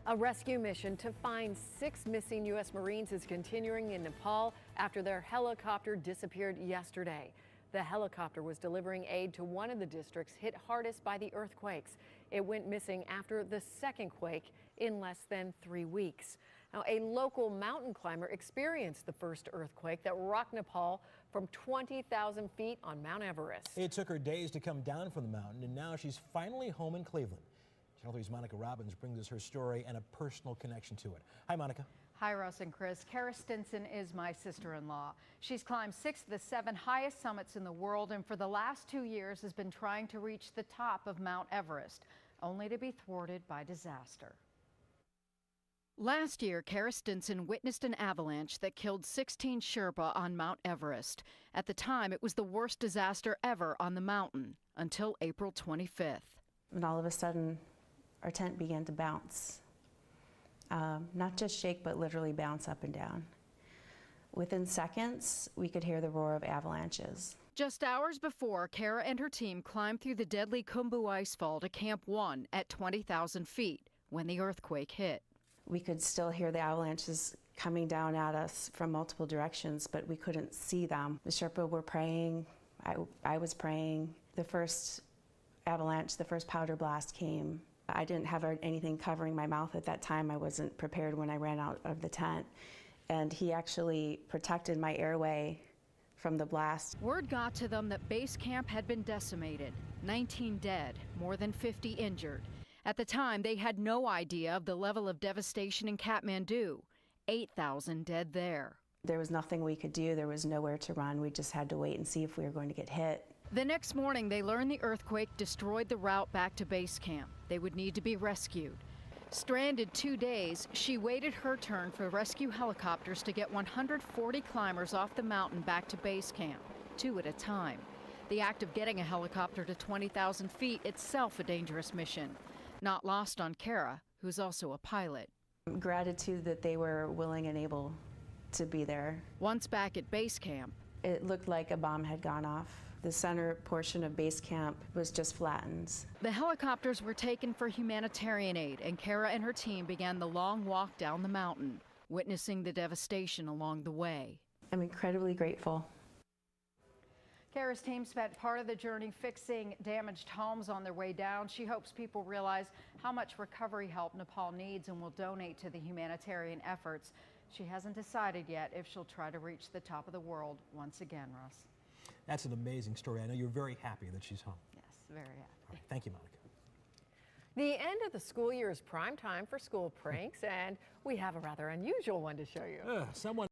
A rescue mission to find 6 missing U.S. Marines is continuing in Nepal after their helicopter disappeared yesterday. The helicopter was delivering aid to one of the districts hit hardest by the earthquakes. It went missing after the second quake in less than 3 weeks. Now, a local mountain climber experienced the first earthquake that rocked Nepal from 20,000 feet on Mount Everest. It took her days to come down from the mountain, and now she's finally home in Cleveland. Channel 3's Monica Robbins brings us her story and a personal connection to it. Hi, Monica. Hi, Russ and Chris. Kara Stinson is my sister-in-law. She's climbed 6 of the 7 highest summits in the world, and for the last 2 years has been trying to reach the top of Mount Everest, only to be thwarted by disaster. Last year, Kara Stinson witnessed an avalanche that killed 16 Sherpa on Mount Everest. At the time, it was the worst disaster ever on the mountain, until April 25th. And all of a sudden, our tent began to bounce. Not just shake, but literally bounce up and down. Within seconds, we could hear the roar of avalanches. Just hours before, Kara and her team climbed through the deadly Khumbu icefall to Camp 1 at 20,000 feet when the earthquake hit. We could still hear the avalanches coming down at us from multiple directions, but we couldn't see them. The Sherpa were praying, I was praying. The first avalanche, the first powder blast came. I didn't have anything covering my mouth at that time. I wasn't prepared when I ran out of the tent. And he actually protected my airway from the blast. Word got to them that base camp had been decimated, 19 dead, more than 50 injured. At the time, they had no idea of the level of devastation in Kathmandu, 8,000 dead there. There was nothing we could do. There was nowhere to run. We just had to wait and see if we were going to get hit. The next morning, they learned the earthquake destroyed the route back to base camp. They would need to be rescued. Stranded 2 days, she waited her turn for rescue helicopters to get 140 climbers off the mountain back to base camp, 2 at a time. The act of getting a helicopter to 20,000 feet itself a dangerous mission. Not lost on Kara, who's also a pilot. Gratitude that they were willing and able to be there. Once back at base camp, it looked like a bomb had gone off. The center portion of base camp was just flattened. The helicopters were taken for humanitarian aid, and Kara and her team began the long walk down the mountain, witnessing the devastation along the way. I'm incredibly grateful. Kara's team spent part of the journey fixing damaged homes on their way down. She hopes people realize how much recovery help Nepal needs and will donate to the humanitarian efforts. She hasn't decided yet if she'll try to reach the top of the world once again, Russ. That's an amazing story. I know you're very happy that she's home. Yes, very happy. All right, thank you, Monica. The end of the school year is prime time for school pranks, and we have a rather unusual one to show you. Someone